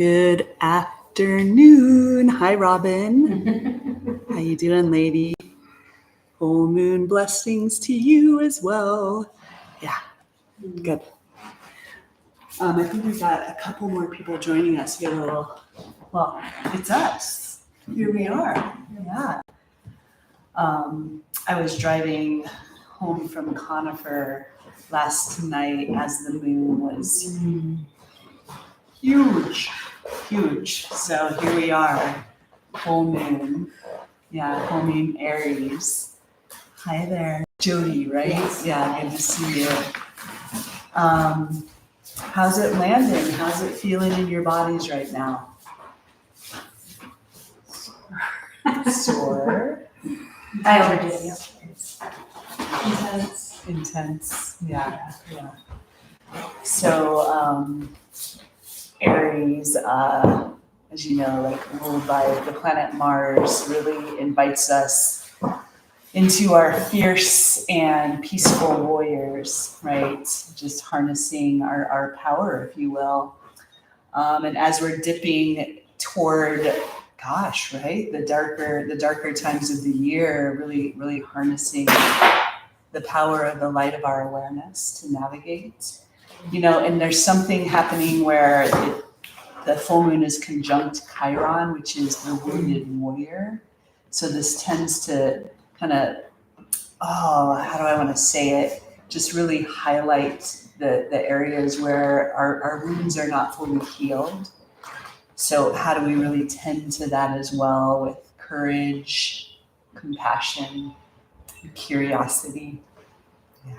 Good afternoon. Hi, Robin. How you doing, lady? Full moon blessings to you as well. Yeah, good. I think we've got a couple more people joining us here. Well, it's us. Here we are. Yeah. I was driving home from Conifer last night as the moon was huge. So here we are, full moon. Yeah, full moon Aries. Hi there, Jody, right? Yes. Yeah, good to see you. How's it landing? How's it feeling in your bodies right now? Sore. I overdid it yesterday. Intense. Yeah. So, Aries, as you know, like ruled by the planet Mars, really invites us into our fierce and peaceful warriors, right? Just harnessing our power, if you will. And as we're dipping toward, right, the darker times of the year, really harnessing the power of the light of our awareness to navigate. And there's something happening where the full moon is conjunct Chiron, which is the wounded warrior. So this tends to kind of, how do I want to say it? Just really highlight the areas where our wounds are not fully healed. So how do we really tend to that as well with courage, compassion, curiosity? Yeah.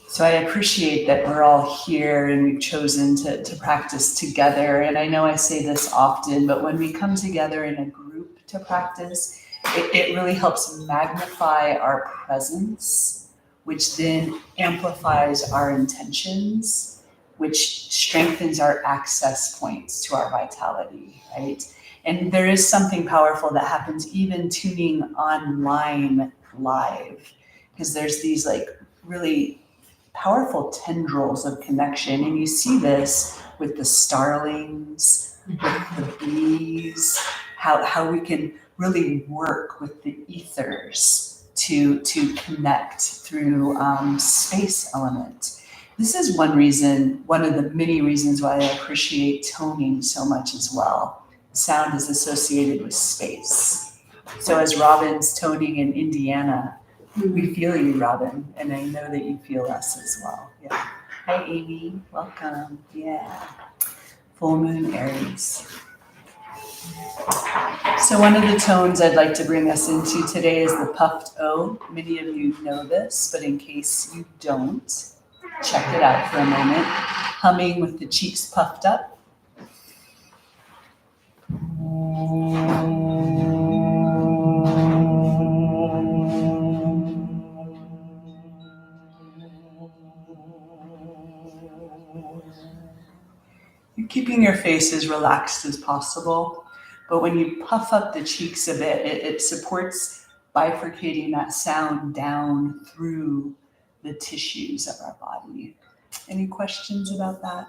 So I appreciate that we're all here and we've chosen to practice together. And I know I say this often, but when we come together in a group to practice, it really helps magnify our presence, which then amplifies our intentions, which strengthens our access points to our vitality, right? And there is something powerful that happens even tuning online live, because there's these like really powerful tendrils of connection. And you see this with the starlings, with the bees, how we can really work with the ethers to connect through space element. This is one of the many reasons why I appreciate toning so much as well. Sound is associated with space. So as Robin's toning in Indiana, we feel you, Robin, and I know that you feel us as well. Yeah. Hi, Amy. Welcome. Yeah. Full moon Aries. So one of the tones I'd like to bring us into today is the puffed O. Many of you know this, but in case you don't, check it out for a moment. Humming with the cheeks puffed up. You're keeping your face as relaxed as possible, but when you puff up the cheeks a bit, it supports bifurcating that sound down through the tissues of our body. Any questions about that?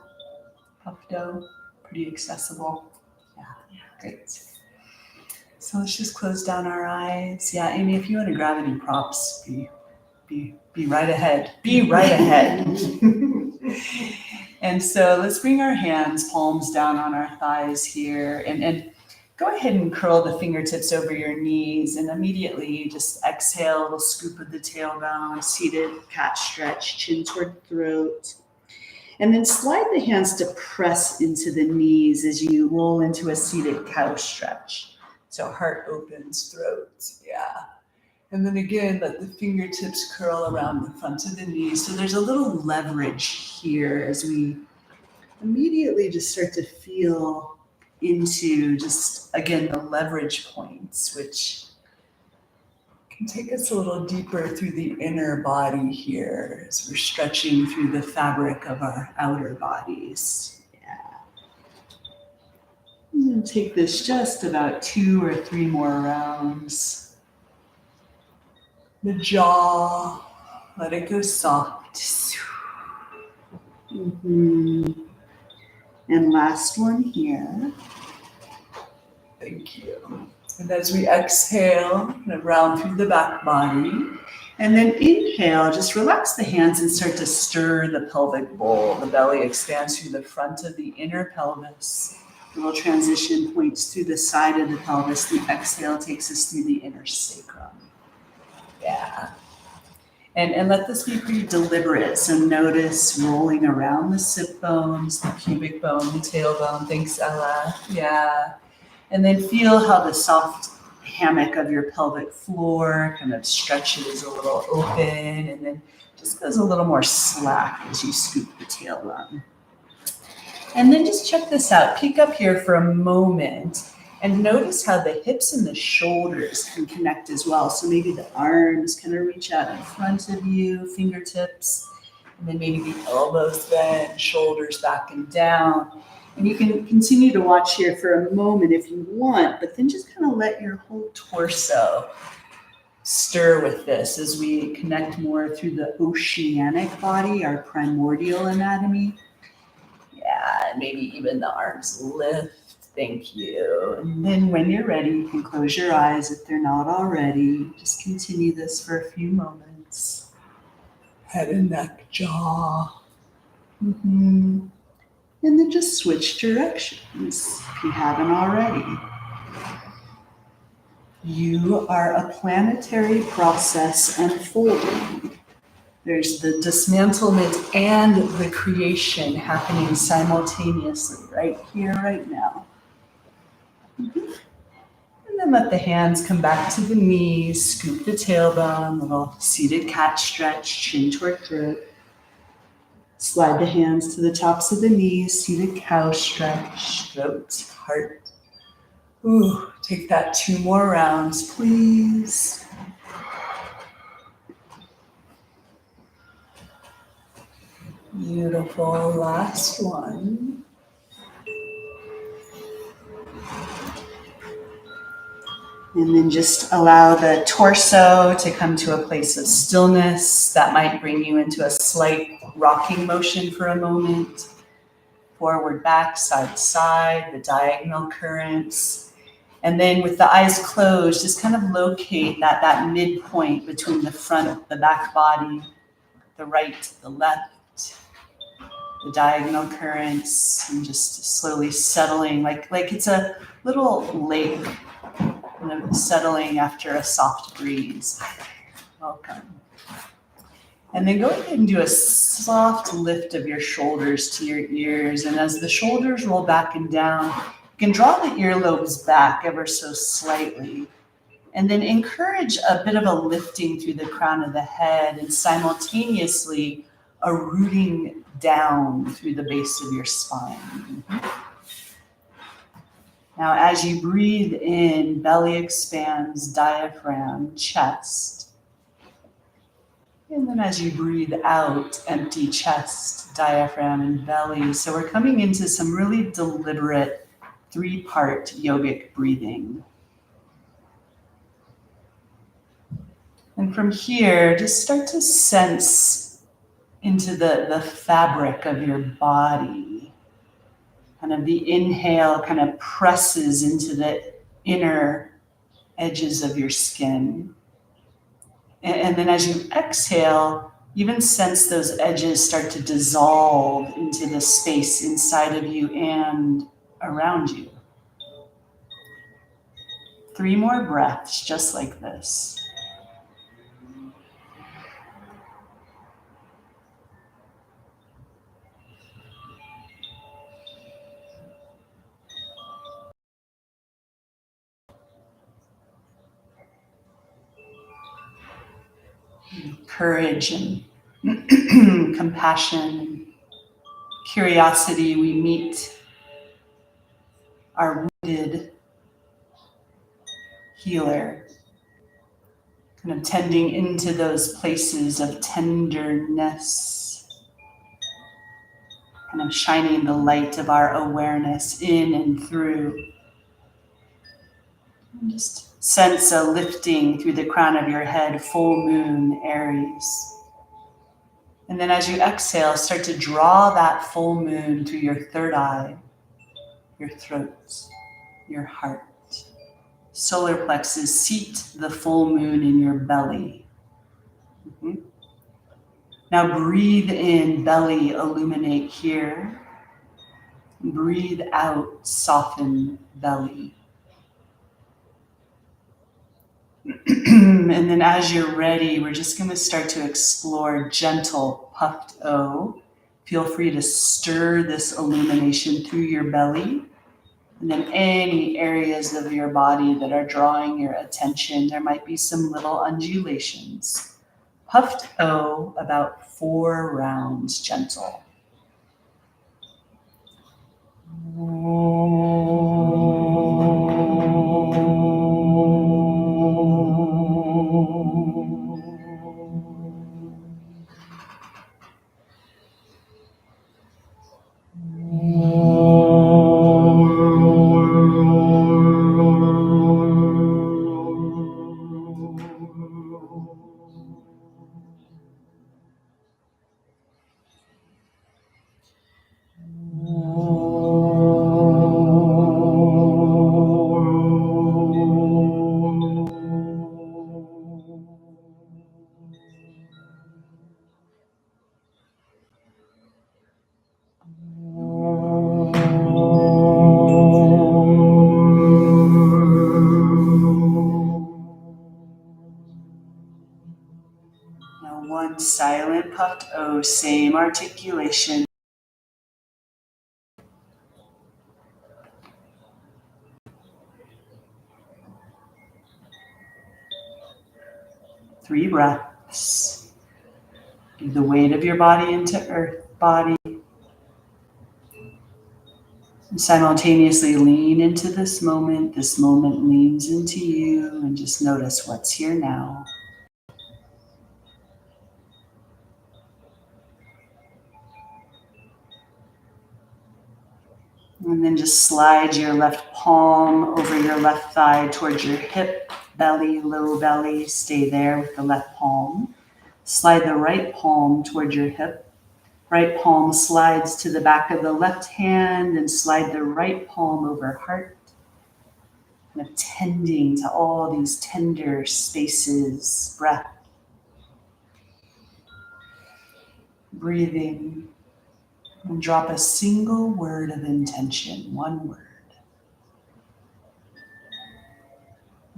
Puffed O, pretty accessible. Yeah, great. So let's just close down our eyes. Yeah, Amy, if you want to grab any props, be right ahead. Be right ahead. And so let's bring our hands, palms down on our thighs here, and go ahead and curl the fingertips over your knees, and immediately just exhale, a little scoop of the tailbone, seated cat stretch, chin toward the throat. And then slide the hands to press into the knees as you roll into a seated cow stretch. So heart opens, throat, yeah. And then again, let the fingertips curl around the front of the knees. So there's a little leverage here as we immediately just start to feel into just, again, the leverage points, which can take us a little deeper through the inner body here as we're stretching through the fabric of our outer bodies. Yeah. And then take this just about 2 or 3 more rounds. The jaw, let it go soft. And last one here. Thank you. And as we exhale, kind of round through the back body. And then inhale, just relax the hands and start to stir the pelvic bowl. The belly expands through the front of the inner pelvis. The little transition points through the side of the pelvis. The exhale takes us through the inner sacrum. Yeah. And let this be pretty deliberate. So notice rolling around the sit bones, the pubic bone, the tailbone. Thanks, Ella. Yeah. And then feel how the soft hammock of your pelvic floor kind of stretches a little open and then just goes a little more slack as you scoop the tailbone. And then just check this out. Peek up here for a moment and notice how the hips and the shoulders can connect as well. So maybe the arms kind of reach out in front of you, fingertips, and then maybe the elbows bend, shoulders back and down. And you can continue to watch here for a moment if you want, but then just kind of let your whole torso stir with this as we connect more through the oceanic body, our primordial anatomy. Yeah, and maybe even the arms lift. Thank you. And then when you're ready, you can close your eyes if they're not already. Just continue this for a few moments. Head and neck, jaw. And then just switch directions if you haven't already. You are a planetary process unfolding. There's the dismantlement and the creation happening simultaneously, right here, right now. And then let the hands come back to the knees, scoop the tailbone, little seated cat stretch, chin toward throat. Slide the hands to the tops of the knees, seated cow stretch, throat, heart. Ooh, take that 2 more rounds, please. Beautiful, last one. And then just allow the torso to come to a place of stillness. That might bring you into a slight rocking motion for a moment. Forward, back, side to side, the diagonal currents. And then with the eyes closed, just kind of locate that midpoint between the front, the back body, the right, the left, the diagonal currents, and just slowly settling like it's a little lake, kind of settling after a soft breeze. Welcome. And then go ahead and do a soft lift of your shoulders to your ears. And as the shoulders roll back and down, you can draw the earlobes back ever so slightly. And then encourage a bit of a lifting through the crown of the head and simultaneously a rooting down through the base of your spine. Now, as you breathe in, belly expands, diaphragm, chest. And then as you breathe out, empty chest, diaphragm, and belly. So we're coming into some really deliberate 3-part yogic breathing. And from here, just start to sense into the fabric of your body. Kind of the inhale kind of presses into the inner edges of your skin. And then as you exhale, even sense those edges start to dissolve into the space inside of you and around you. 3 more breaths, just like this. Courage and compassion, curiosity, we meet our wounded healer, kind of tending into those places of tenderness, kind of shining the light of our awareness in and through. And just sense a lifting through the crown of your head, full moon, Aries. And then as you exhale, start to draw that full moon through your third eye, your throat, your heart. Solar plexus, seat the full moon in your belly. Mm-hmm. Now breathe in, belly, illuminate here. Breathe out, soften belly. And then as you're ready, we're just going to start to explore gentle puffed O. Feel free to stir this illumination through your belly. And then any areas of your body that are drawing your attention, there might be some little undulations. Puffed O, about 4 rounds, gentle. Now one silent puffed O, same articulation. Three breaths. Give the weight of your body into earth body. And simultaneously lean into this moment. This moment leans into you, and just notice what's here now. And then just slide your left palm over your left thigh towards your hip, belly, low belly. Stay there with the left palm. Slide the right palm towards your hip. Right palm slides to the back of the left hand, and slide the right palm over heart. And attending to all these tender spaces, breath. Breathing. And drop a single word of intention, one word.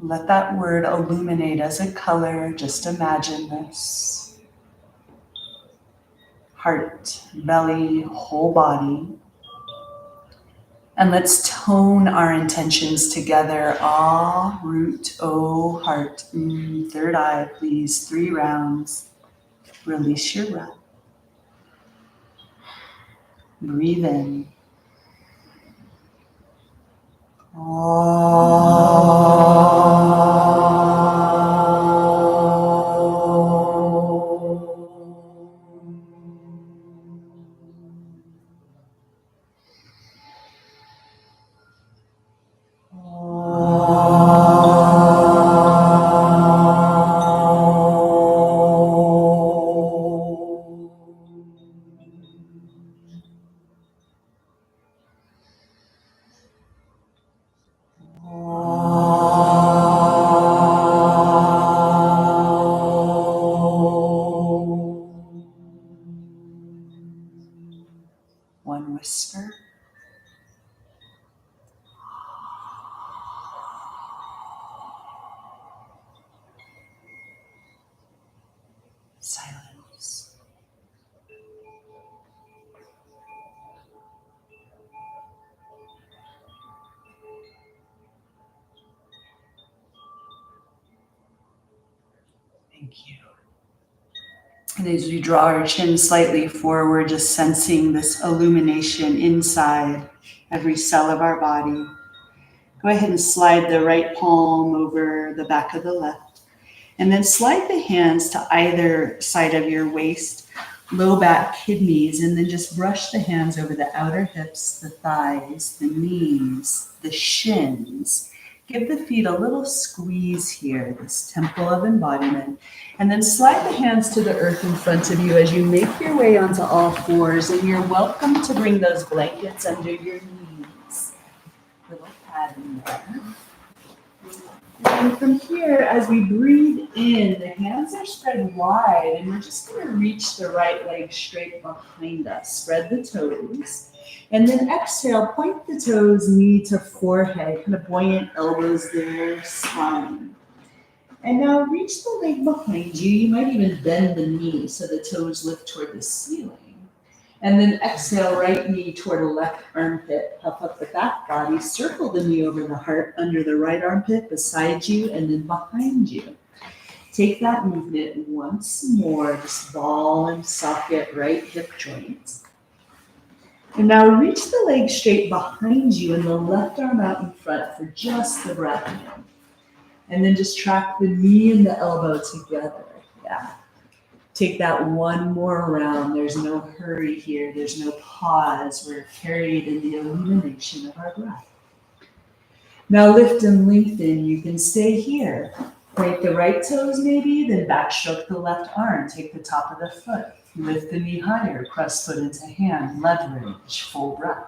Let that word illuminate as a color. Just imagine this. Heart, belly, whole body. And let's tone our intentions together. Ah, root, O, heart. Third eye, please. 3 rounds. Release your breath. Breathe in. One whisper. Silence. Thank you. And as you draw our chin slightly forward, just sensing this illumination inside every cell of our body. Go ahead and slide the right palm over the back of the left. And then slide the hands to either side of your waist, low back, kidneys, and then just brush the hands over the outer hips, the thighs, the knees, the shins. Give the feet a little squeeze here, this temple of embodiment, and then slide the hands to the earth in front of you as you make your way onto all fours, and you're welcome to bring those blankets under your knees. Little pad in there. And from here, as we breathe in, the hands are spread wide, and we're just going to reach the right leg straight behind us. Spread the toes. And then exhale, point the toes, knee to forehead, kind of buoyant elbows there, spine. And now reach the leg behind you. You might even bend the knee so the toes lift toward the ceiling. And then exhale, right knee toward the left armpit. Puff up the back body, circle the knee over the heart, under the right armpit, beside you, and then behind you. Take that movement once more, just ball and socket, right hip joint. And now reach the leg straight behind you and the left arm out in front for just the breath in. And then just track the knee and the elbow together. Yeah. Take that one more round. There's no hurry here. There's no pause. We're carried in the illumination of our breath. Now lift and lengthen. You can stay here. Point the right toes maybe, then backstroke the left arm. Take the top of the foot. Lift the knee higher. Press foot into hand. Leverage. Full breath.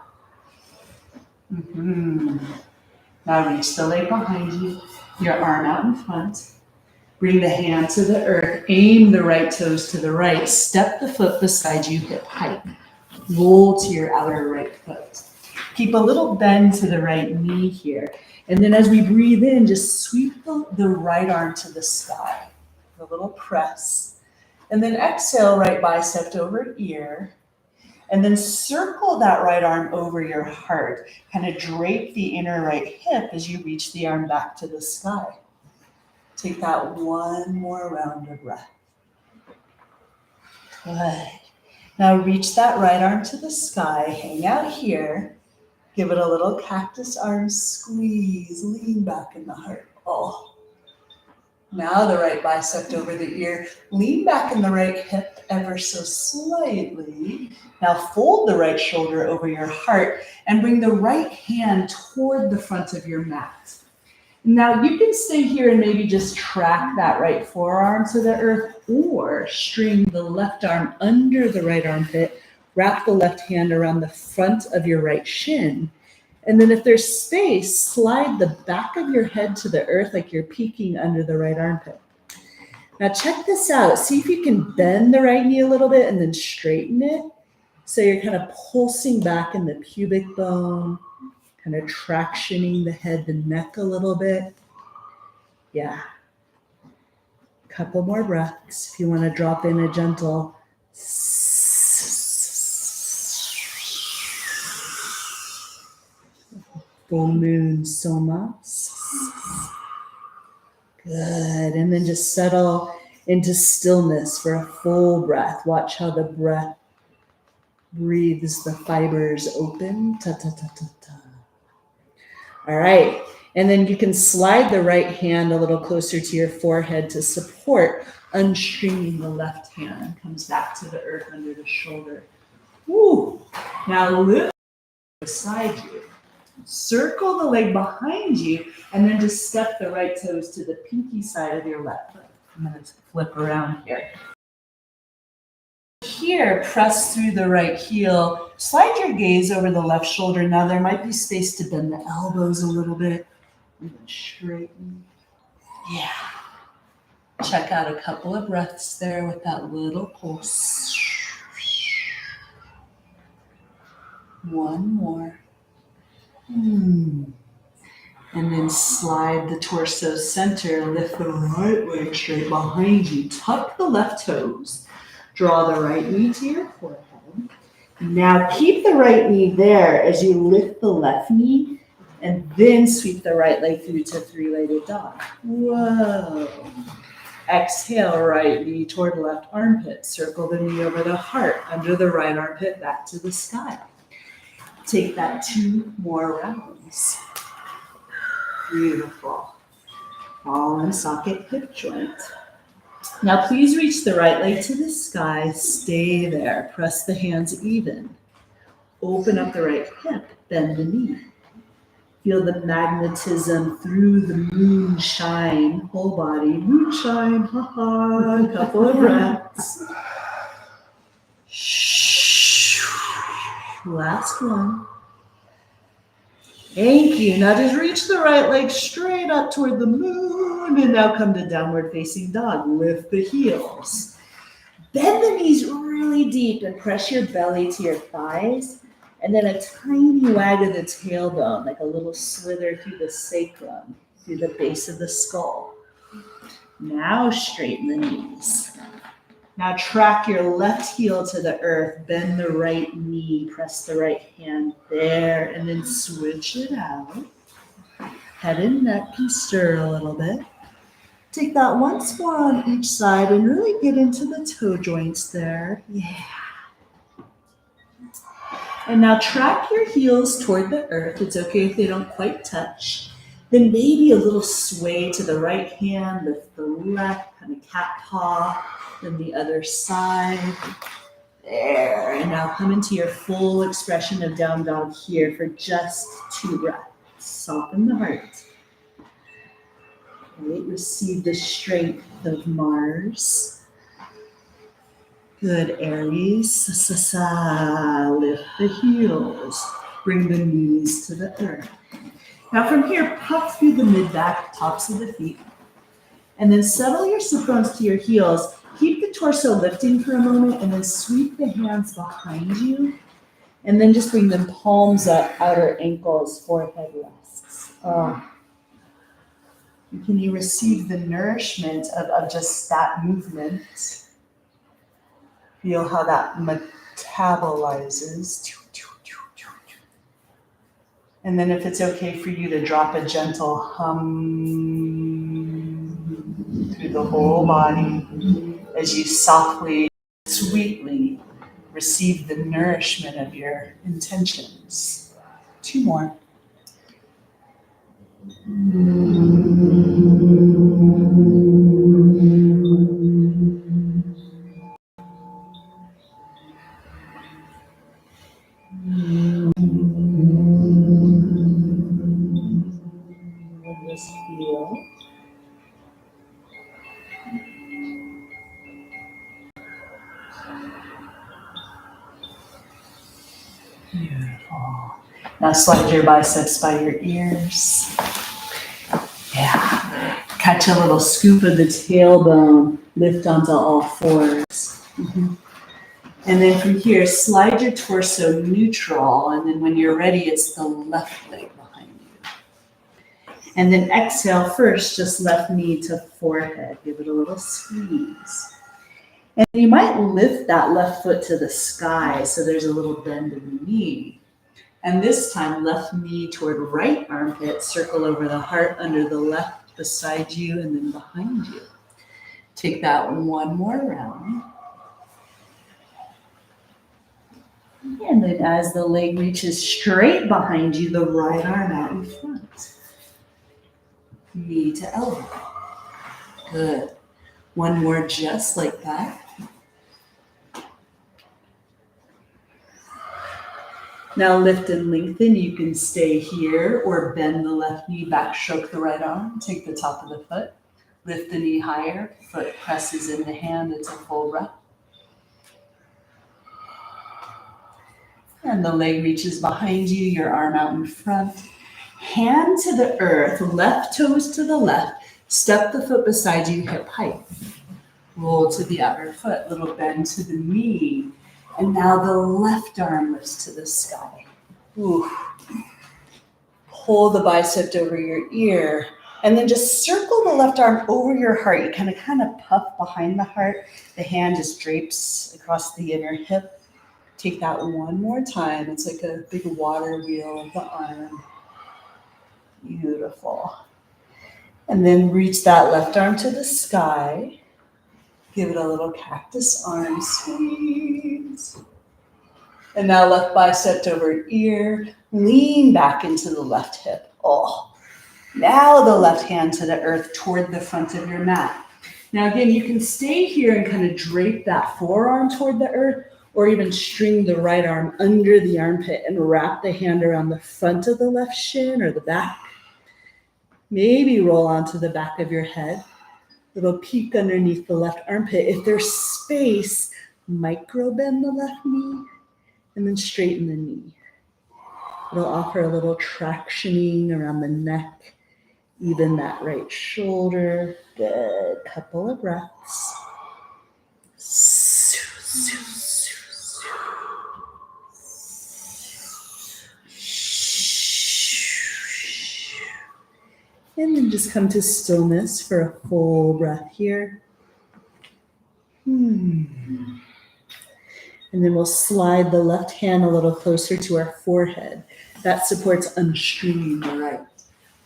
Now reach the leg behind you. Your arm out in front. Bring the hand to the earth, aim the right toes to the right, step the foot beside you, hip height. Roll to your outer right foot. Keep a little bend to the right knee here. And then as we breathe in, just sweep the right arm to the sky. A little press. And then exhale, right bicep over ear. And then circle that right arm over your heart. Kind of drape the inner right hip as you reach the arm back to the sky. Take that one more round of breath. Good. Now reach that right arm to the sky, hang out here. Give it a little cactus arm squeeze, lean back in the heart. Oh. Now the right bicep over the ear, lean back in the right hip ever so slightly. Now fold the right shoulder over your heart and bring the right hand toward the front of your mat. Now you can stay here and maybe just track that right forearm to the earth or string the left arm under the right armpit, wrap the left hand around the front of your right shin. And then if there's space, slide the back of your head to the earth like you're peeking under the right armpit. Now check this out. See if you can bend the right knee a little bit and then straighten it. So you're kind of pulsing back in the pubic bone. Kind of tractioning the head, the neck a little bit. Yeah. Couple more breaths. If you want to drop in a gentle full moon soma. Good. And then just settle into stillness for a full breath. Watch how the breath breathes the fibers open. Ta ta ta ta ta. All right, and then you can slide the right hand a little closer to your forehead to support unstringing the left hand. Comes back to the earth under the shoulder. Woo! Now lift beside you. Circle the leg behind you, and then just step the right toes to the pinky side of your left foot. I'm going to flip around here. Here, press through the right heel. Slide your gaze over the left shoulder. Now there might be space to bend the elbows a little bit. And then straighten. Yeah. Check out a couple of breaths there with that little pulse. One more. And then slide the torso center. Lift the right leg straight behind you. Tuck the left toes. Draw the right knee to your forehead. Now keep the right knee there as you lift the left knee and then sweep the right leg through to three-legged dog. Whoa. Exhale, right knee toward left armpit. Circle the knee over the heart, under the right armpit, back to the sky. Take that 2 more rounds. Beautiful. Ball and socket hip joint. Now please reach the right leg to the sky, stay there, press the hands even. Open up the right hip, bend the knee. Feel the magnetism through the moonshine, whole body. Moonshine, haha, a couple of breaths. Last one. Thank you. Now just reach the right leg straight up toward the moon and now come to downward facing dog. Lift the heels. Bend the knees really deep and press your belly to your thighs. And then a tiny wag of the tailbone, like a little slither through the sacrum, through the base of the skull. Now straighten the knees. Now track your left heel to the earth, bend the right knee, press the right hand there, and then switch it out. Head and neck can stir a little bit. Take that once more on each side and really get into the toe joints there. Yeah. And now track your heels toward the earth. It's okay if they don't quite touch. Then maybe a little sway to the right hand, lift the left, kind of cat paw, then the other side. There. And now come into your full expression of down dog here for just 2 breaths. Soften the heart. Right. Receive the strength of Mars. Good, Aries. Lift the heels. Bring the knees to the earth. Now from here, puff through the mid-back, tops of the feet. And then settle your sit bones to your heels. Keep the torso lifting for a moment and then sweep the hands behind you. And then just bring them palms up, outer ankles, forehead rests. Can you receive the nourishment of just that movement? Feel how that metabolizes. And then if it's okay for you to drop a gentle hum through the whole body as you softly, sweetly receive the nourishment of your intentions. 2 more. Just feel. Beautiful. Now slide your biceps by your ears. Yeah. Catch a little scoop of the tailbone. Lift onto all 4s. And then from here, slide your torso neutral. And then when you're ready, it's the left leg behind you. And then exhale first, just left knee to forehead. Give it a little squeeze. And you might lift that left foot to the sky so there's a little bend in the knee. And this time, left knee toward right armpit, circle over the heart under the left beside you and then behind you. Take that one more round. And then as the leg reaches straight behind you, the right arm out in front. Knee to elbow. Good. One more just like that. Now lift and lengthen. You can stay here or bend the left knee back, stroke the right arm, take the top of the foot, lift the knee higher, foot presses in the hand, it's a full breath. And the leg reaches behind you, your arm out in front. Hand to the earth, left toes to the left, step the foot beside you, hip height. Roll to the outer foot, little bend to the knee. And now the left arm lifts to the sky. Ooh. Pull the bicep over your ear. And then just circle the left arm over your heart. You kind of puff behind the heart. The hand just drapes across the inner hip. Take that one more time. It's like a big water wheel of the arm. Beautiful. And then reach that left arm to the sky. Give it a little cactus arm squeeze. And now left bicep over ear. Lean back into the left hip. Oh. Now the left hand to the earth toward the front of your mat. Now again, you can stay here and kind of drape that forearm toward the earth, Or even string the right arm under the armpit and wrap the hand around the front of the left shin or the back. Maybe roll onto the back of your head. Little peek underneath the left armpit. If there's space, micro bend the left knee and then straighten the knee. It'll offer a little tractioning around the neck, even that right shoulder. Good. Couple of breaths. And then just come to stillness for a full breath here. And then we'll slide the left hand a little closer to our forehead. That supports unstringing the right.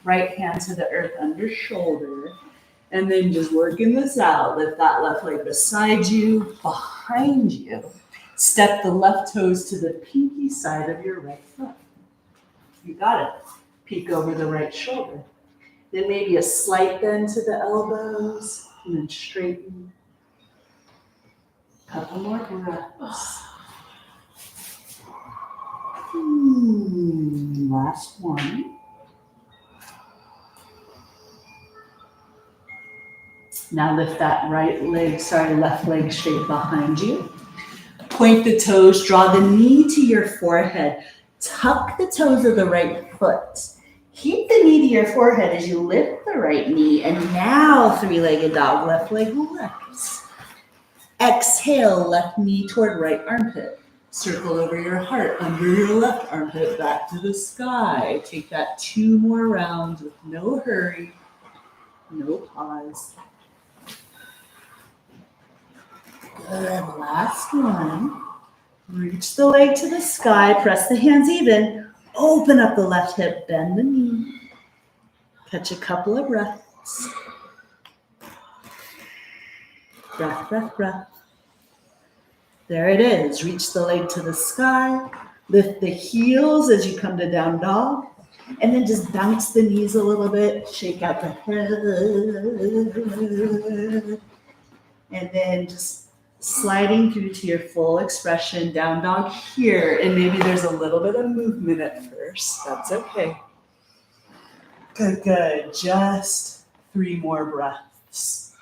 Right hand to the earth under shoulder. And then just working this out. Lift that left leg beside you, behind you. Step the left toes to the pinky side of your right foot. You got it. Peek over the right shoulder. Then maybe a slight bend to the elbows, and then straighten. Couple more breaths. Last one. Now lift that left leg straight behind you. Point the toes, draw the knee to your forehead. Tuck the toes of the right foot. Keep the knee to your forehead as you lift the right knee. And now three-legged dog, left leg lifts. Exhale, left knee toward right armpit. Circle over your heart, under your left armpit, back to the sky. Take that 2 more rounds with no hurry, no pause. Good, last one. Reach the leg to the sky, press the hands even. Open up the left hip, bend the knee. Catch a couple of breaths. Breath, breath, breath. There it is. Reach the leg to the sky. Lift the heels as you come to down dog. And then just bounce the knees a little bit. Shake out the head. And then just sliding through to your full expression, down dog here, and maybe there's a little bit of movement at first. That's okay. Good, good. Just 3 more breaths.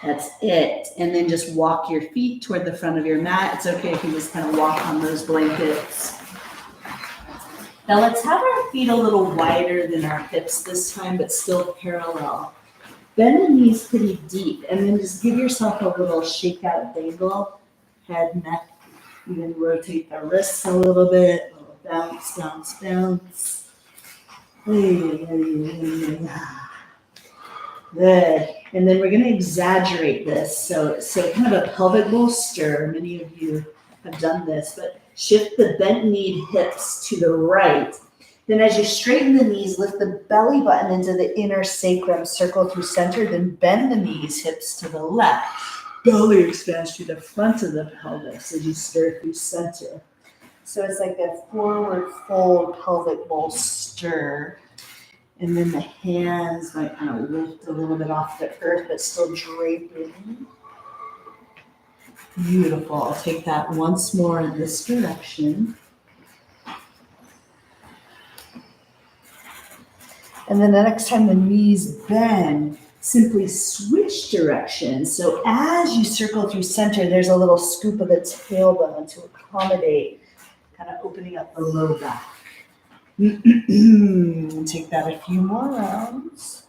That's it. And then just walk your feet toward the front of your mat. It's okay if you just kind of walk on those blankets. Now let's have our feet a little wider than our hips this time, but still parallel. Bend the knees pretty deep, and then just give yourself a little shake out dangle, head, neck. Even rotate the wrists a little bit, a little bounce, bounce, bounce. Good. And then we're going to exaggerate this. So kind of a pelvic bowl stir. Many of you have done this, but shift the bent kneed hips to the right. Then as you straighten the knees, lift the belly button into the inner sacrum, circle through center, then bend the knees, hips to the left. Belly expands to the front of the pelvis as you stir through center. So it's like a forward fold pelvic bowl stir. And then the hands might kind of lift a little bit off the earth, but still draping. Beautiful. I'll take that once more in this direction. And then the next time the knees bend, simply switch directions. So as you circle through center, there's a little scoop of the tailbone to accommodate, kind of opening up the low back. Take that a few more rounds.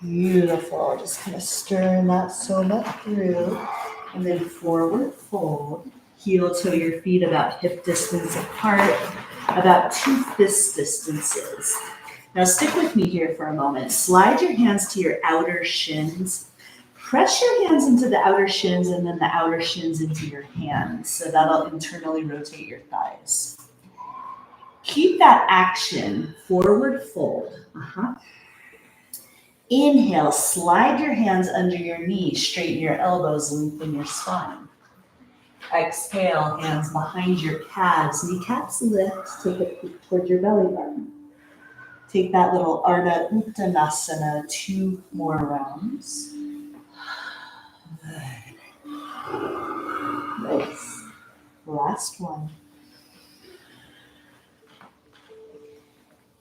Beautiful. Just kind of stirring that soma through. And then forward fold. Heel toe your feet about hip distance apart, about 2 fist distances. Now stick with me here for a moment. Slide your hands to your outer shins. Press your hands into the outer shins and then the outer shins into your hands. So that'll internally rotate your thighs. Keep that action, forward fold. Inhale, slide your hands under your knees, straighten your elbows, lengthen your spine. Exhale, hands behind your calves, kneecaps lift, take a peek toward your belly button. Take that little Ardha Uttanasana 2 more rounds. Nice. Last one.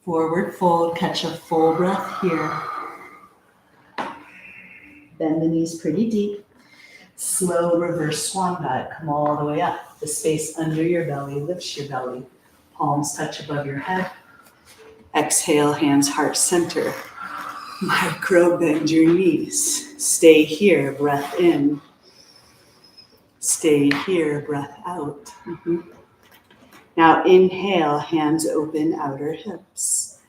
Forward fold, catch a full breath here. Bend the knees pretty deep. Slow reverse swan dive, come all the way up. The space under your belly lifts your belly. Palms touch above your head. Exhale, hands heart center. Micro bend your knees. Stay here, breath in. Stay here, breath out. Now inhale, hands open, outer hips.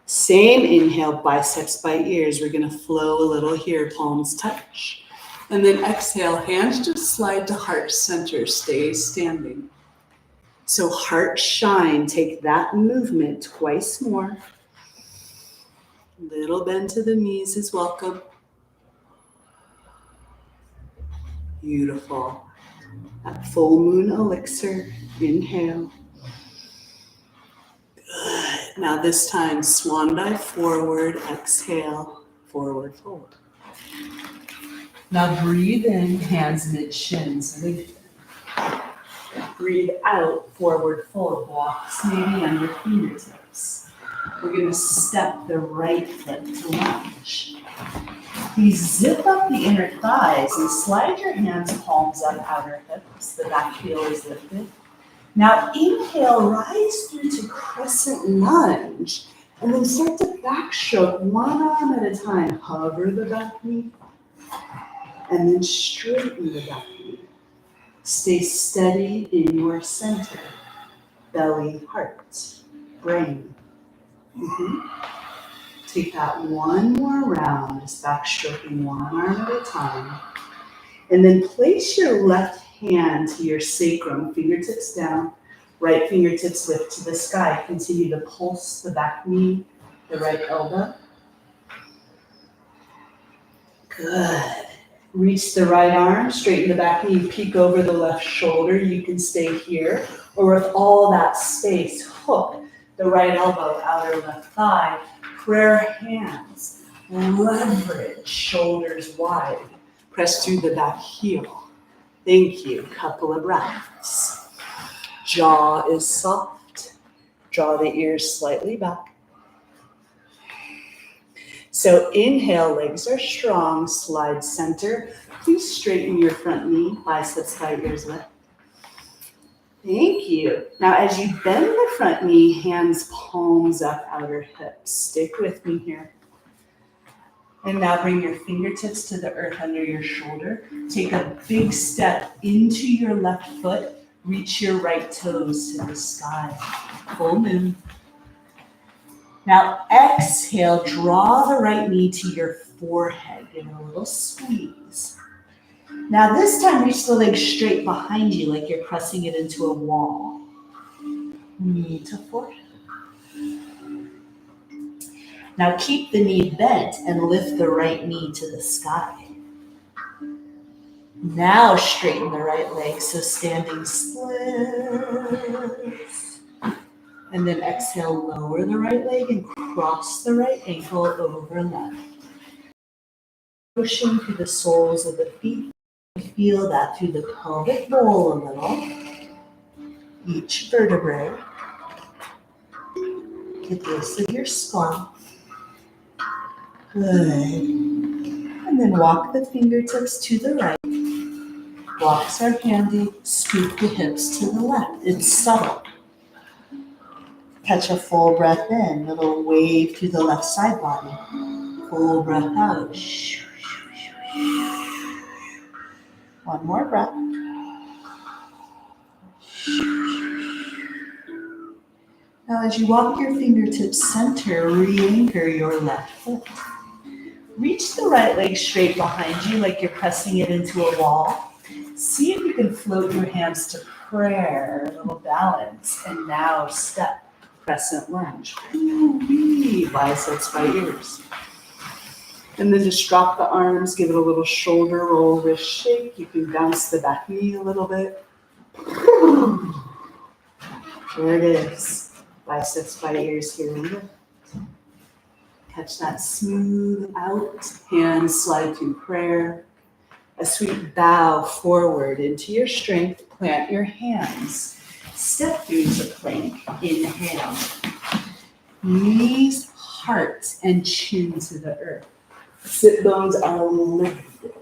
Same inhale, biceps by ears. We're gonna flow a little here, palms touch. And then exhale, hands just slide to heart center, stay standing. So heart shine, take that movement twice more. Little bend to the knees is welcome. Beautiful. That full moon elixir, inhale. Good. Now this time, swan dive forward, exhale, forward fold. Now breathe in, hands mid shins, lengthen. Breathe out, forward fold, walks maybe under fingertips. We're gonna step the right foot to lunge. Please zip up the inner thighs and slide your hands, palms up, outer hips. The back heel is lifted. Now inhale, rise through to crescent lunge, and then start to backstroke one arm at a time. Hover the back knee, and then straighten the back knee. Stay steady in your center, belly, heart, brain. Take that one more round, just backstroking one arm at a time. And then place your left hand to your sacrum, fingertips down, right fingertips lift to the sky. Continue to pulse the back knee, the right elbow. Good. Reach the right arm, straighten the back knee, peek over the left shoulder. You can stay here, or with all that space, hook the right elbow, outer left thigh, prayer hands, leverage, shoulders wide. Press through the back heel. Thank you. Couple of breaths. Jaw is soft. Draw the ears slightly back. So inhale, legs are strong, slide center. Please straighten your front knee, biceps by ears lift. Thank you. Now as you bend the front knee, hands palms up, outer hips. Stick with me here. And now bring your fingertips to the earth under your shoulder. Take a big step into your left foot. Reach your right toes to the sky. Full moon. Now exhale, draw the right knee to your forehead. Give it a little squeeze. Now this time, reach the leg straight behind you like you're pressing it into a wall. Knee to forehead. Now keep the knee bent and lift the right knee to the sky. Now straighten the right leg, so standing splits. And then exhale, lower the right leg and cross the right ankle over left. Pushing through the soles of the feet. Feel that through the pelvic bowl a little. Each vertebrae. The base of your skull. Good. And then walk the fingertips to the right. Blocks are handy. Scoop the hips to the left. It's subtle. Catch a full breath in. Little wave through the left side body. Full breath out. One more breath. Now as you walk your fingertips center, re-anchor your left foot. Reach the right leg straight behind you like you're pressing it into a wall. See if you can float your hands to prayer, a little balance, and now step, crescent lunge. Ooh-wee, biceps by ears. And then just drop the arms, give it a little shoulder roll, wrist shake. You can bounce the back knee a little bit. There it is. Biceps by ears here. Catch that smooth out. Hands slide to prayer. A sweet bow forward into your strength. Plant your hands. Step through to plank. Inhale. Knees, heart, and chin to the earth. Sit bones are lifted.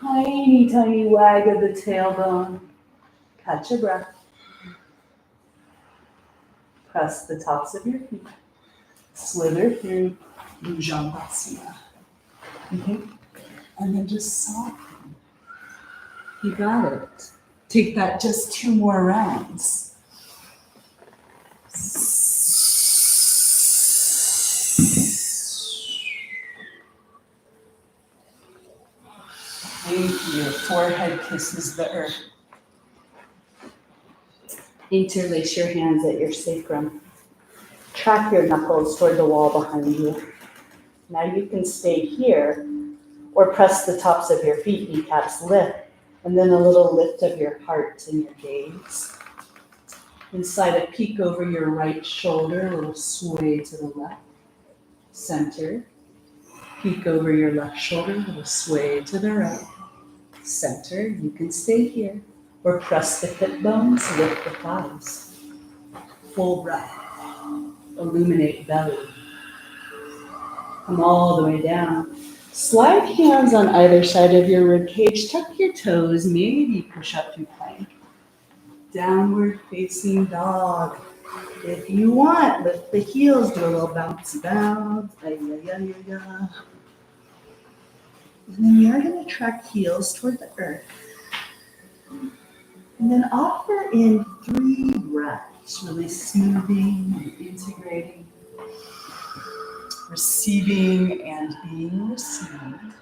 Tiny, tiny wag of the tailbone. Catch your breath. Press the tops of your feet. Slither through Bhujangasana. Okay? And then just soften. You got it. Take that just 2 more rounds. Thank you. Forehead kisses the earth. Interlace your hands at your sacrum. Track your knuckles toward the wall behind you. Now you can stay here or press the tops of your feet, kneecaps lift, and then a little lift of your heart and your gaze. Inside a peek over your right shoulder, a little sway to the left. Center. Peek over your left shoulder, a little sway to the right. Center. You can stay here or press the hip bones, lift the thighs. Full breath. Illuminate belly. Come all the way down. Slide hands on either side of your rib cage. Tuck your toes. Maybe push up to plank. Downward facing dog. If you want, lift the heels. Do a little bouncy bounce. Ay, ay, ay, ay, ay. And then you're going to track heels toward the earth. And then offer in 3 breaths, really smoothing and integrating, receiving and being received,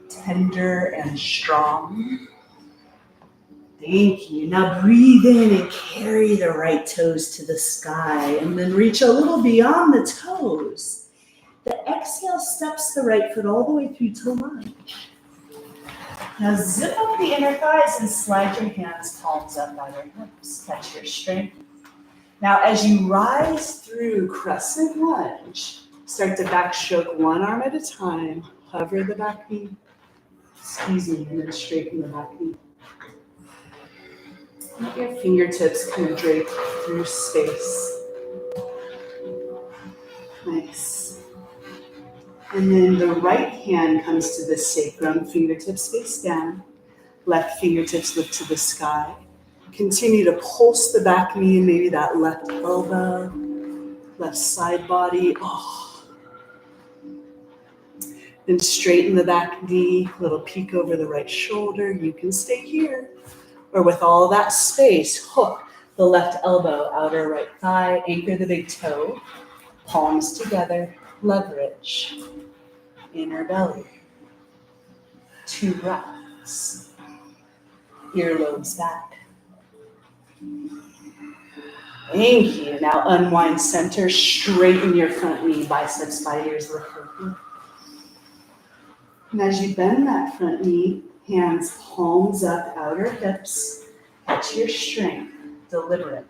tender and strong. Thank you. Now breathe in and carry the right toes to the sky, and then reach a little beyond the toes. The exhale steps the right foot all the way through to lunge. Now zip up the inner thighs and slide your hands palms up by your hips. Catch your strength. Now as you rise through crescent lunge, start to backstroke 1 arm at a time. Hover the back knee. And then straighten the back knee. Let your fingertips kind of drape through space. Nice. And then the right hand comes to the sacrum, fingertips face down. Left fingertips lift to the sky. Continue to pulse the back knee and maybe that left elbow, left side body. Oh. Then straighten the back knee, little peek over the right shoulder. You can stay here. Or with all that space, hook the left elbow, outer right thigh, anchor the big toe, palms together, leverage, inner belly. 2 breaths, earlobes back. Thank you. Now unwind center, straighten your front knee, biceps by ears lift open. And as you bend that front knee, hands palms up, outer hips, catch your strength, deliberate.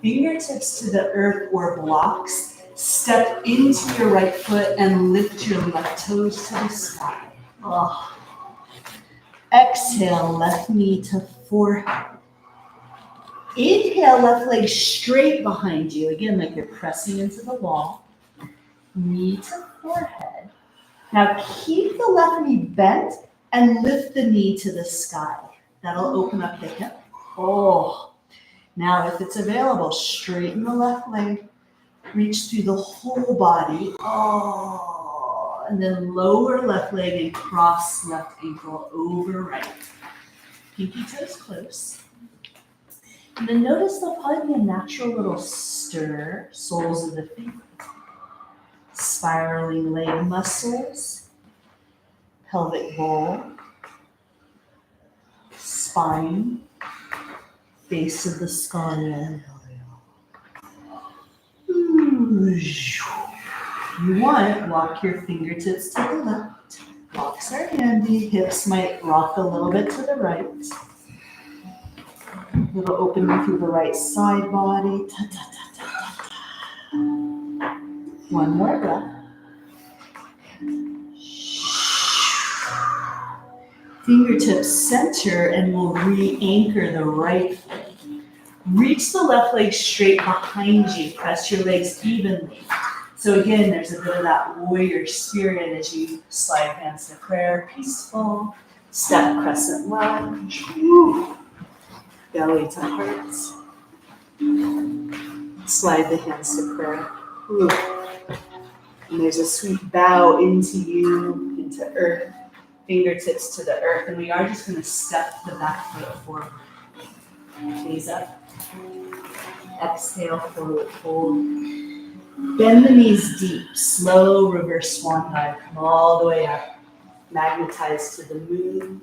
Fingertips to the earth or blocks, step into your right foot and lift your left toes to the sky. Oh. Exhale, left knee to forehead. Inhale, left leg straight behind you. Again, like you're pressing into the wall. Knee to forehead. Now keep the left knee bent and lift the knee to the sky. That'll open up the hip. Oh. Now if it's available, straighten the left leg. Reach through the whole body. Oh. And then lower left leg and cross left ankle over right. Pinky toes close. And then notice there'll probably be a natural little stir, soles of the feet. Spiraling leg muscles. Pelvic bowl. Spine. Base of the skull. You want, walk your fingertips to the left. Blocks are handy. Hips might rock a little bit to the right. little opening through the right side body. Ta, ta, ta, ta, ta, ta. One more breath. Fingertips center and we'll re-anchor the right foot. Reach the left leg straight behind you. Press your legs evenly. So again, there's a bit of that warrior spirit as you slide hands to prayer. Peaceful. Step crescent lunge. Woo. Belly to heart. Slide the hands to prayer. Woo. And there's a sweet bow into you, into earth. Fingertips to the earth. And we are just going to step the back foot forward. Knees up. Exhale, forward fold. Bend the knees deep. Slow reverse swan dive. Come all the way up. Magnetize to the moon.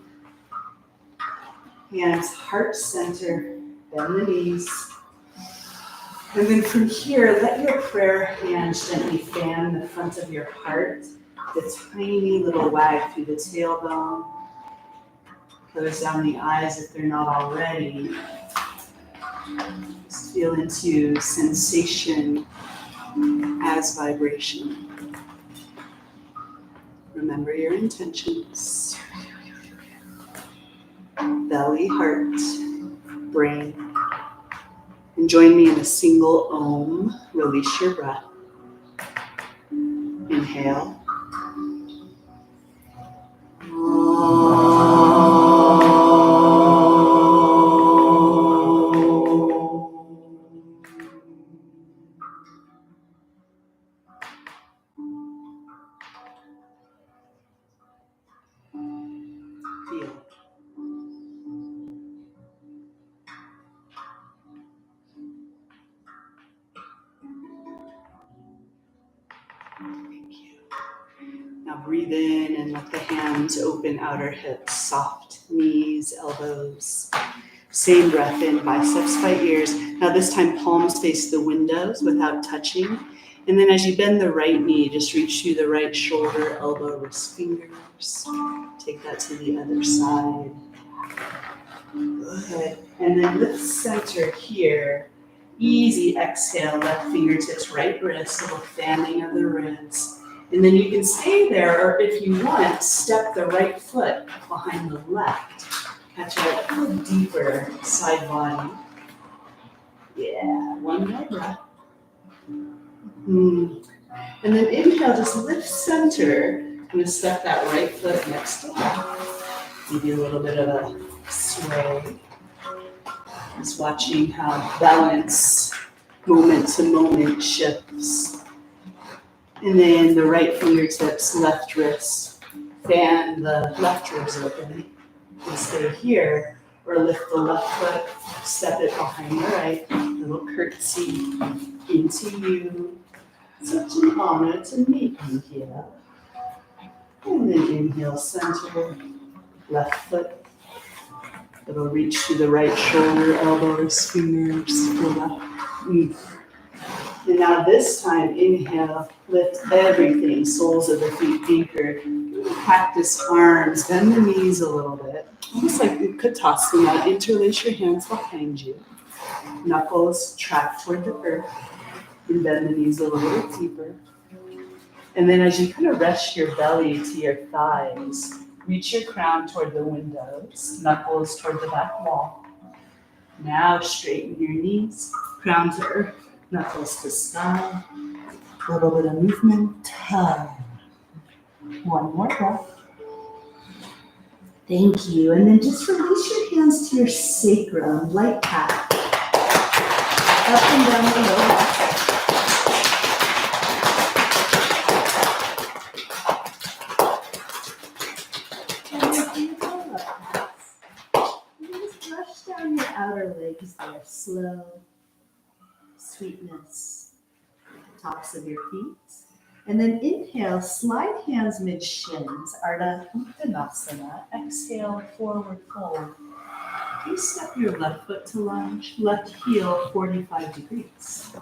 Hands heart center. Bend the knees. And then from here, let your prayer hands gently fan the front of your heart. The tiny little wag through the tailbone. Close down the eyes if they're not already. Just feel into sensation as vibration. Remember your intentions. Belly, heart, brain. And join me in a single Om. Release your breath. Inhale. Feel. Thank you. Now breathe in and let the hands open outer hips, soft knees, elbows. Same breath in, biceps by ears. Now this time palms face the windows without touching. And then as you bend the right knee, just reach through the right shoulder, elbow, wrist, fingers. Take that to the other side. Good. And then lift center here. Easy exhale, left fingertips, right wrist, a little fanning of the ribs. And then you can stay there, or if you want, step the right foot behind the left. Catch a little deeper side body. Yeah, one more breath. And then inhale, just lift center. I'm going to step that right foot next to left. Maybe a little bit of a sway. Just watching how balance, moment to moment shifts. And then the right fingertips, left wrist. Fan the left ribs open. And stay here. Or lift the left foot, step it behind the right. Little curtsy into you. Such an honor to meet you here. And then inhale, center, left foot. It'll reach to the right shoulder, elbows, fingers, feel that. And now this time, inhale, lift everything, soles of the feet anchored. Cactus arms, bend the knees a little bit. Almost like you could toss them out. Interlace your hands behind you. Knuckles track toward the earth. And bend the knees a little bit deeper. And then as you kind of rest your belly to your thighs, reach your crown toward the windows, knuckles toward the back wall. Now straighten your knees, crown to earth, knuckles to sky. A little bit of movement. One more breath. Thank you. And then just release your hands to your sacrum, light tap. Up and down the lower back. Outer legs there, slow, sweetness, tops of your feet. And then inhale, slide hands mid-shins, Ardha Uttanasana. Exhale, forward fold. You step your left foot to lunge, left heel 45 degrees.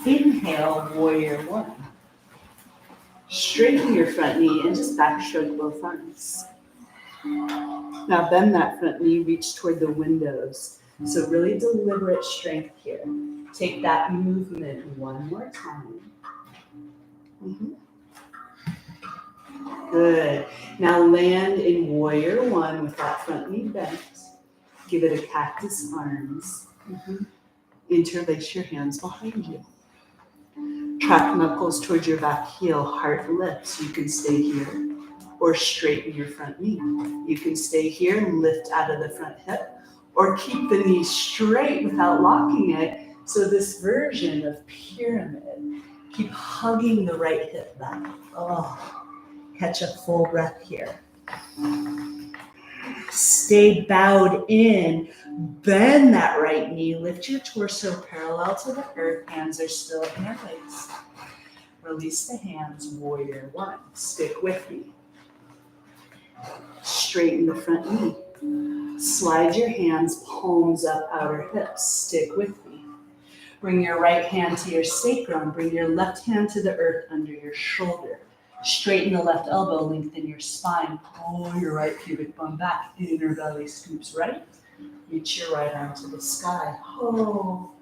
Inhale, warrior one. Straighten your front knee and just back shrug both arms. Now bend that front knee, reach toward the windows. So really deliberate strength here. Take that movement one more time. Good. Now land in warrior one with that front knee bent. Give it a cactus arms. Interlace your hands behind you. Track knuckles towards your back heel, heart lifts. You can stay here or straighten your front knee. You can stay here and lift out of the front hip or keep the knee straight without locking it. So this version of pyramid, keep hugging the right hip back. Oh, catch a full breath here. Stay bowed in, bend that right knee, lift your torso parallel to the earth, hands are still interlaced. Release the hands, warrior one. Stick with me. Straighten the front knee. Slide your hands, palms up, outer hips. Stick with me. Bring your right hand to your sacrum. Bring your left hand to the earth under your shoulder. Straighten the left elbow, lengthen your spine. Pull your right pubic bone back. Inner belly scoops right. Reach your right arm to the sky. Oh.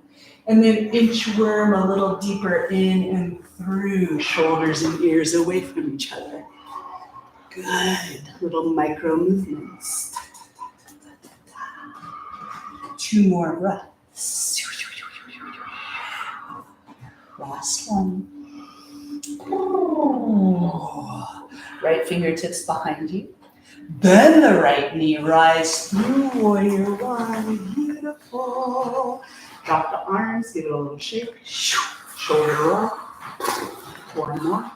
And then inchworm a little deeper in and through, shoulders and ears away from each other. Good. Little micro movements. 2 more breaths. Last one. Right fingertips behind you. Bend the right knee, rise through warrior one. Beautiful. Drop the arms, give it a little shake. Shoulder roll. 1 more.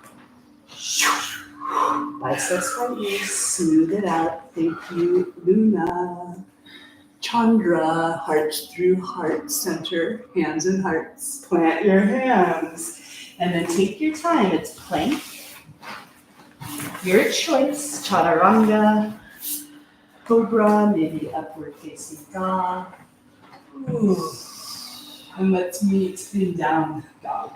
Biceps slightly, smooth it out. Thank you, Luna. Chandra, hearts through heart center, hands and hearts. Plant your hands. And then take your time. It's plank. Your choice. Chaturanga, cobra, maybe upward facing dog. Ooh. And let's meet in down dog.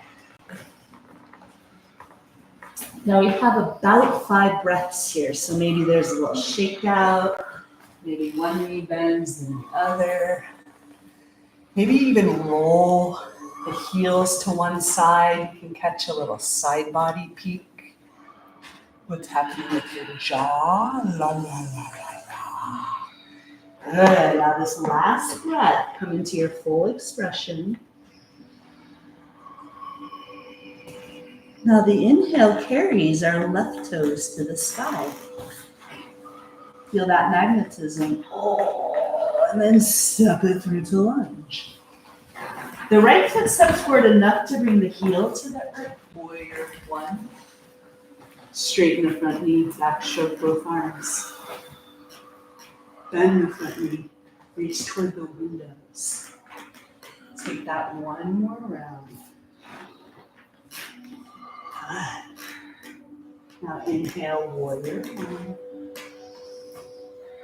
Now we have about 5 breaths here. So maybe there's a little shakeout. Maybe one knee bends and the other. Maybe even roll the heels to one side. You can catch a little side body peek. What's happening with your jaw? La, la, la, la, la. Good. Now this last breath, come into your full expression. Now the inhale carries our left toes to the sky. Feel that magnetism. Oh, and then step it through to lunge. The right foot steps forward enough to bring the heel to the earth. Warrior one. Straighten the front knee, back stroke both arms. Bend the front knee, reach toward the windows. Take that one more round. Good. Now inhale, warrior one.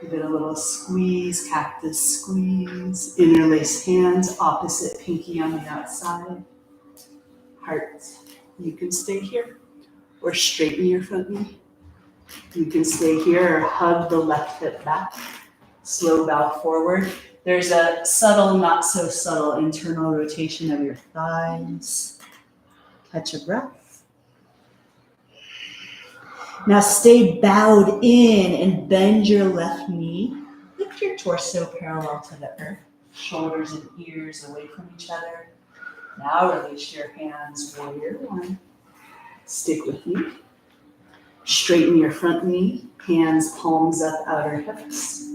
Give it a little squeeze, cactus squeeze. Interlace hands, opposite pinky on the outside. Heart, you can stay here or straighten your front knee. You can stay here or hug the left hip back. Slow bow forward. There's a subtle, not so subtle internal rotation of your thighs. Catch a breath. Now stay bowed in and bend your left knee. Lift your torso parallel to the earth. Shoulders and ears away from each other. Now release your hands, warrior one. Stick with me. Straighten your front knee. Hands, palms up, outer hips.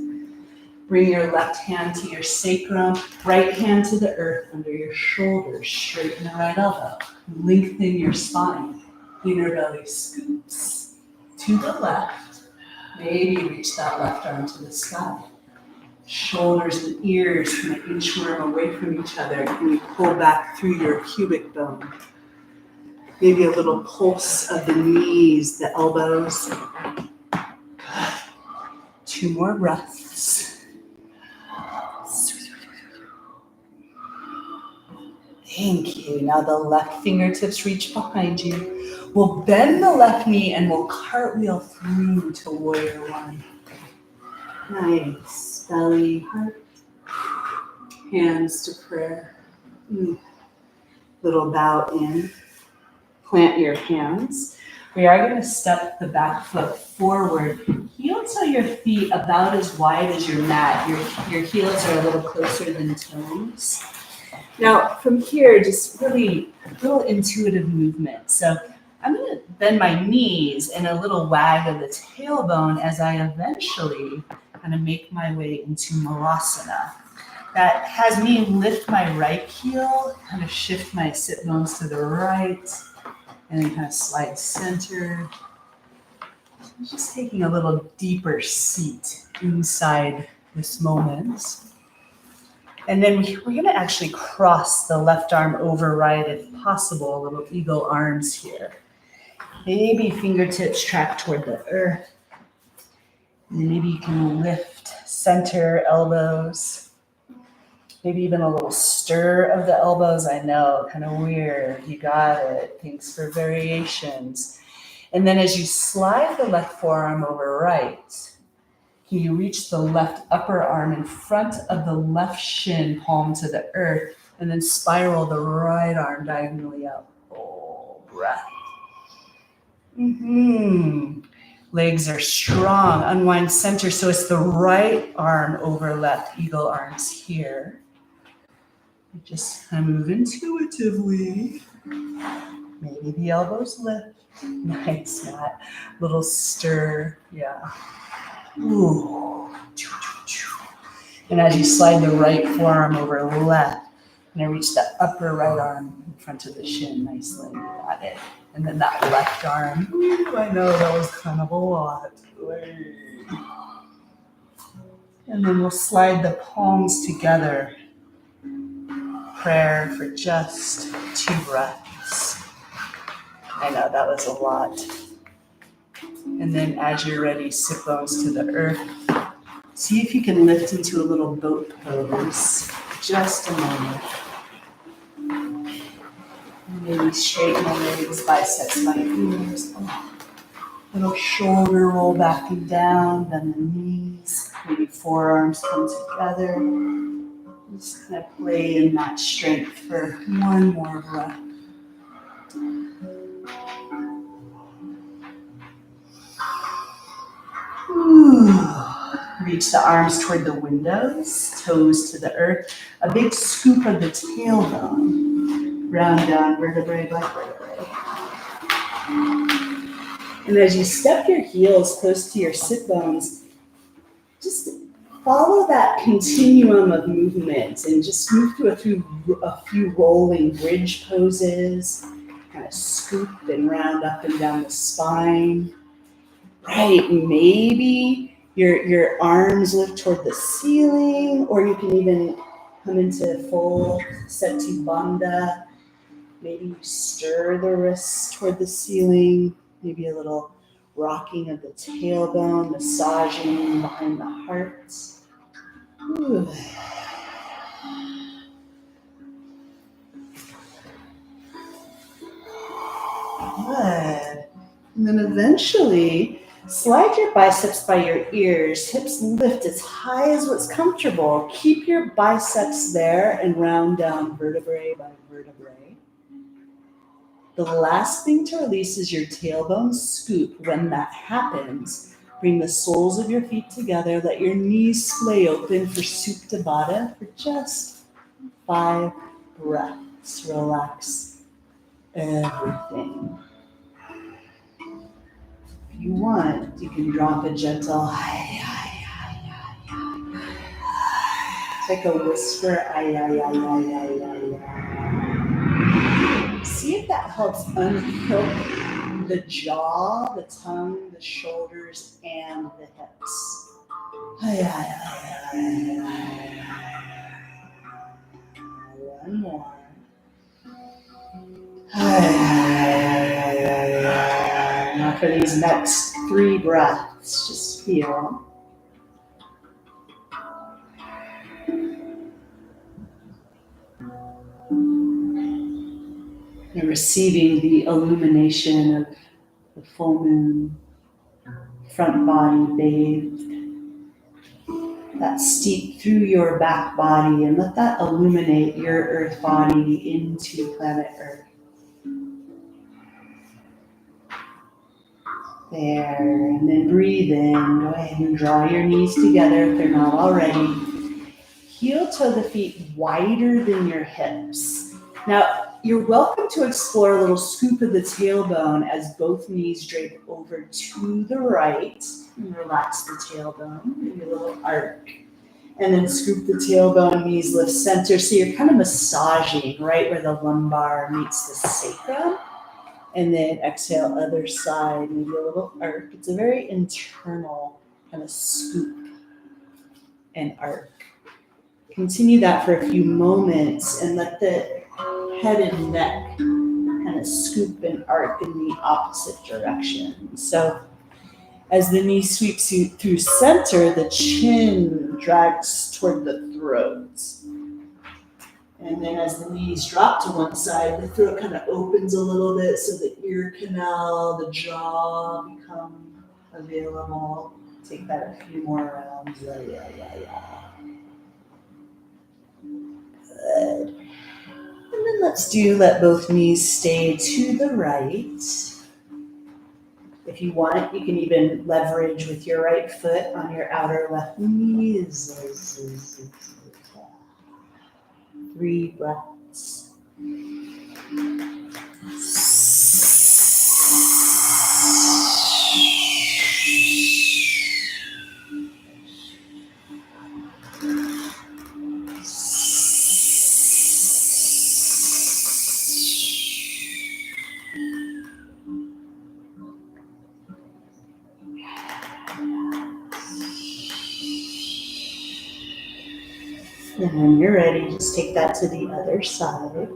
Bring your left hand to your sacrum. Right hand to the earth under your shoulders. Straighten the right elbow. Lengthen your spine. Inner belly scoops. To the left, maybe reach that left arm to the sky. Shoulders and ears kind of inchworm away from each other, and you pull back through your pubic bone. Maybe a little pulse of the knees, the elbows. 2 more breaths. Thank you. Now the left fingertips reach behind you. We'll bend the left knee and we'll cartwheel through to warrior one. Nice. Belly, heart. Hands to prayer. Little bow in. Plant your hands. We are going to step the back foot forward. Heel toe your feet about as wide as your mat. Your heels are a little closer than toes. Now, from here, just really a little intuitive movement. So I'm going to bend my knees in a little wag of the tailbone as I eventually kind of make my way into Malasana. That has me lift my right heel, kind of shift my sit bones to the right, and then kind of slide center. Just taking a little deeper seat inside this moment. And then we're going to actually cross the left arm over right if possible, a little eagle arms here. Maybe fingertips track toward the earth. And then maybe you can lift center elbows. Maybe even a little stir of the elbows. I know, kind of weird. You got it. Thanks for variations. And then as you slide the left forearm over right, can you reach the left upper arm in front of the left shin, palm to the earth, and then spiral the right arm diagonally out. Oh, breath. Legs are strong. Unwind center. So it's the right arm over left, eagle arms here. Just kind of move intuitively. Maybe the elbows lift. Nice, Matt. Little stir. Yeah. Ooh. And as you slide the right forearm over left, and I reach the upper right arm in front of the shin nicely. You got it. And then that left arm. Ooh, I know that was kind of a lot. And then we'll slide the palms together. Prayer for just 2 breaths. I know that was a lot. And then as you're ready, sit bones to the earth. See if you can lift into a little boat pose. Just a moment. Maybe straighten the legs, biceps by ears. Little shoulder roll back and down, bend the knees. Maybe forearms come together. Just kind of play in that strength for one more breath. Reach the arms toward the windows, toes to the earth. A big scoop of the tailbone. Round down vertebrae by vertebrae. And as you step your heels close to your sit bones, just follow that continuum of movement and just move through a few rolling bridge poses. Kind of scoop and round up and down the spine. Right, maybe your arms lift toward the ceiling, or you can even come into full Setu Bandha. Maybe you stir the wrists toward the ceiling. Maybe a little rocking of the tailbone, massaging behind the heart. Ooh. Good. And then eventually, slide your biceps by your ears. Hips lift as high as what's comfortable. Keep your biceps there and round down vertebrae by vertebrae. The last thing to release is your tailbone scoop. When that happens, bring the soles of your feet together. Let your knees splay open for Supta Baddha for just 5 breaths. Relax everything. If you want, you can drop a gentle take a whisper See if that helps unhook the jaw, the tongue, the shoulders, and the hips. One more. Now for these next 3 breaths, just feel. And receiving the illumination of the full moon, front body bathed that steep through your back body and let that illuminate your earth body into planet Earth. There, and then breathe in. Go ahead and draw your knees together if they're not already. Heel toe the feet wider than your hips. Now, you're welcome to explore a little scoop of the tailbone as both knees drape over to the right. And relax the tailbone, maybe a little arc. And then scoop the tailbone, knees lift center. So you're kind of massaging right where the lumbar meets the sacrum. And then exhale, other side, maybe a little arc. It's a very internal kind of scoop and arc. Continue that for a few moments and let the head and neck kind of scoop and arc in the opposite direction. So as the knee sweeps you through center, the chin drags toward the throat. And then as the knees drop to one side, the throat kind of opens a little bit so the ear canal, the jaw become available. Take that a few more rounds. Yeah. Good. And then let both knees stay to the right. If you want, you can even leverage with your right foot on your outer left knee. 3 breaths. And when you're ready, just take that to the other side.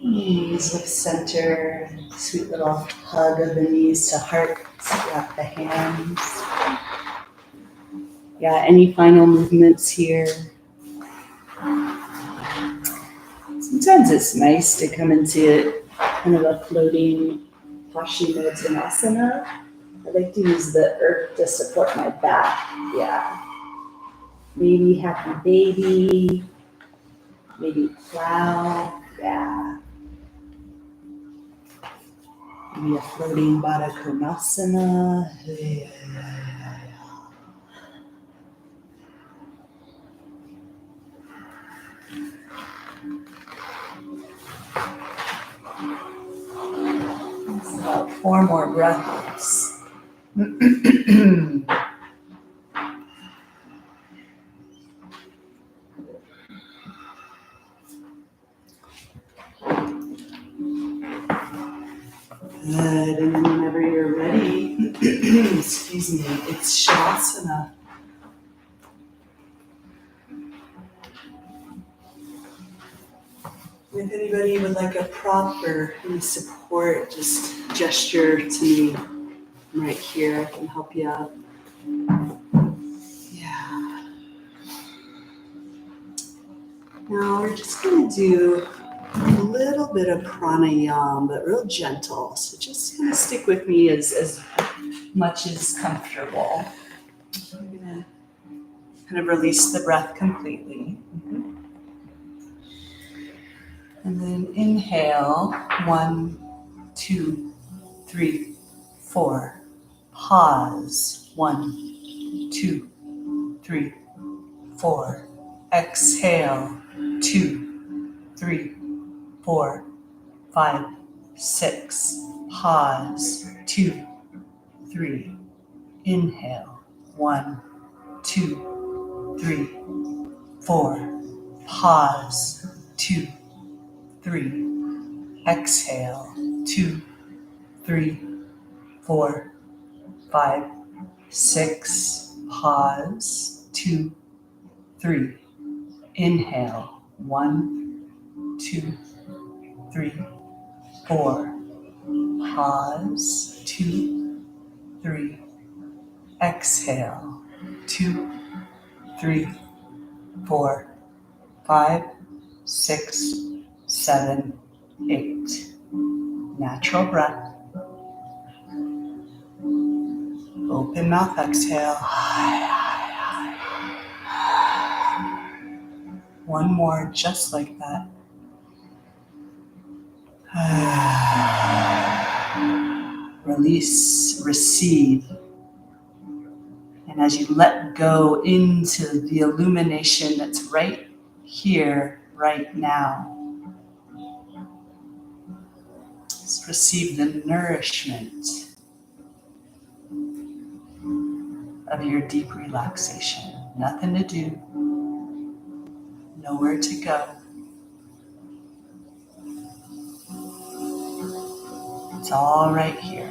Knees lift center, sweet little hug of the knees to heart, wrap the hands. Yeah, any final movements here? Sometimes it's nice to come into kind of a floating Paschimottanasana. I like to use the earth to support my back. Yeah. Maybe happy baby, maybe plow. Yeah. Maybe a floating Baddha Konasana. It's about 4 more breaths. Good, and then whenever you're ready, excuse me, it's Shavasana. If anybody would like a prop or any support, just gesture to me. I'm right here, I can help you out. Yeah. Now we're just gonna do a little bit of pranayama, but real gentle. So just kind of stick with me as much as comfortable. I'm gonna kind of release the breath completely. And then inhale, 1, 2, 3, 4. Pause, 1, 2, 3, 4. Exhale, 2, 3, 4, 5, 6. Pause, 2, 3. Inhale, 1, 2, 3, 4. Pause, 2, 3. Exhale, 2, 3, 4, 5, 6, pause, 2, 3. Inhale, 1, 2, 3, 4. Pause, 2, 3. Exhale, 2, 3, 4, 5, 6, 7, 8. Natural breath. Open mouth, exhale. One more, just like that. Release, receive. And as you let go into the illumination that's right here, right now, just receive the nourishment of your deep relaxation. Nothing to do, nowhere to go. It's all right here.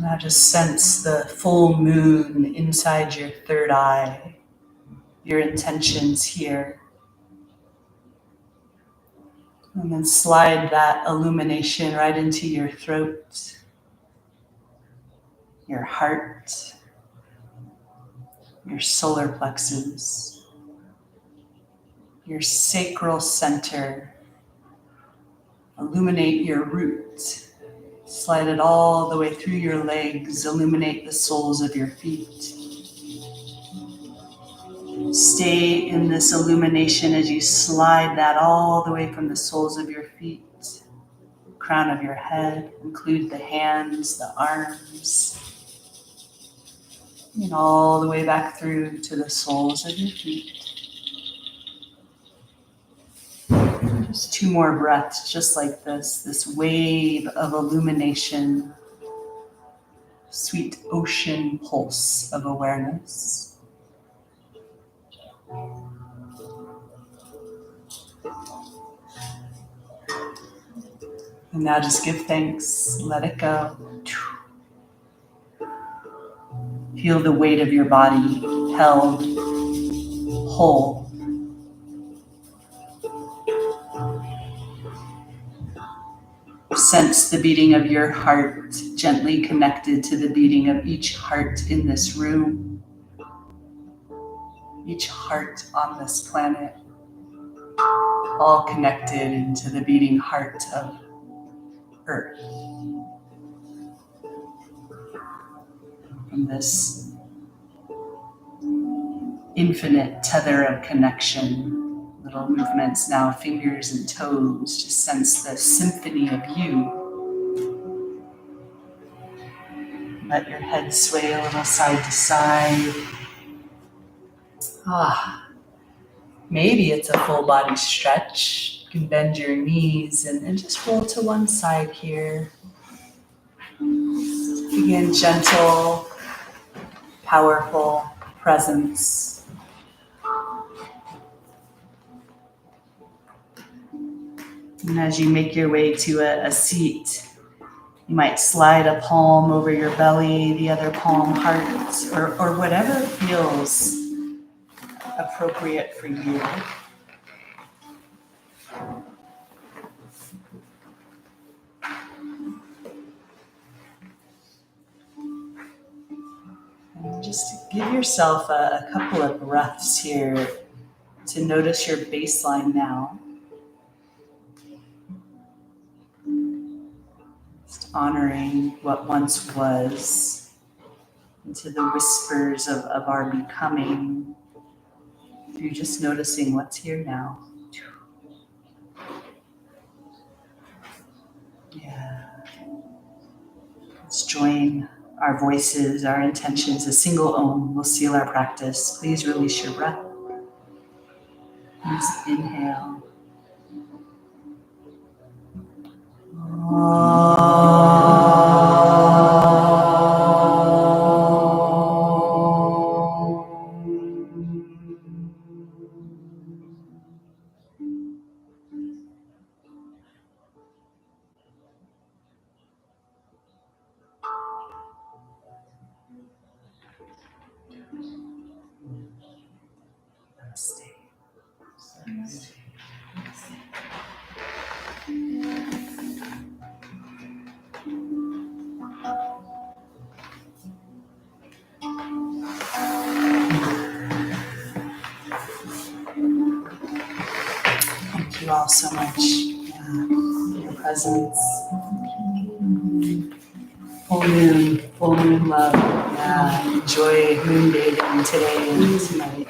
Now just sense the full moon inside your third eye, your intentions here. And then slide that illumination right into your throat, your heart, your solar plexus, your sacral center. Illuminate your root. Slide it all the way through your legs. Illuminate the soles of your feet. Stay in this illumination as you slide that all the way from the soles of your feet, crown of your head, include the hands, the arms, and all the way back through to the soles of your feet. Just 2 more breaths, just like this wave of illumination, sweet ocean pulse of awareness. And now just give thanks, let it go. Feel the weight of your body held whole. Sense the beating of your heart gently connected to the beating of each heart in this room, each heart on this planet, all connected into the beating heart of Earth. From this infinite tether of connection, little movements now, fingers and toes, just sense the symphony of you. Let your head sway a little side to side. Maybe it's a full body stretch. You can bend your knees and just roll to one side here. Begin gentle, powerful presence. And as you make your way to a seat, you might slide a palm over your belly, the other palm heart, or whatever feels appropriate for you. And just give yourself a couple of breaths here to notice your baseline now. Just honoring what once was into the whispers of our becoming through just noticing what's here now. Yeah. Let's join our voices, our intentions. A single Om will seal our practice. Please release your breath. Please inhale. Namaste. Thank you all so much for your presence. Full moon love. Yeah, enjoy moon bathing today and tonight.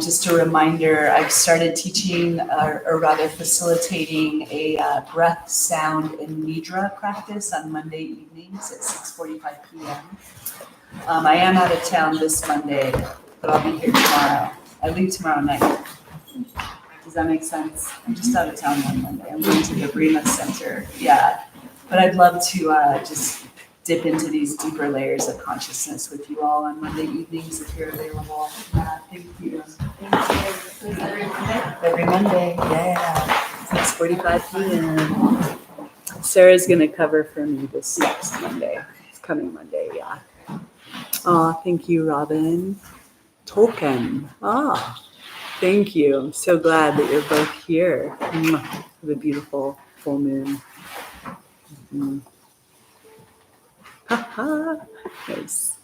Just a reminder, I've started teaching, or rather facilitating a breath, sound, and nidra practice on Monday evenings at 6:45 p.m. I am out of town this Monday, but I'll be here tomorrow. I leave tomorrow night. Does that make sense? I'm just out of town on Monday. I'm going to the Brima Center. Yeah, but I'd love to just dip into these deeper layers of consciousness with you all on Monday evenings if you're available. Thank you. Every Monday, yeah. 6:45 p.m. Sarah's going to cover for me this next Monday. It's coming Monday, yeah. Thank you, Robin. Tolkien. Thank you. I'm so glad that you're both here for the beautiful full moon. Nice.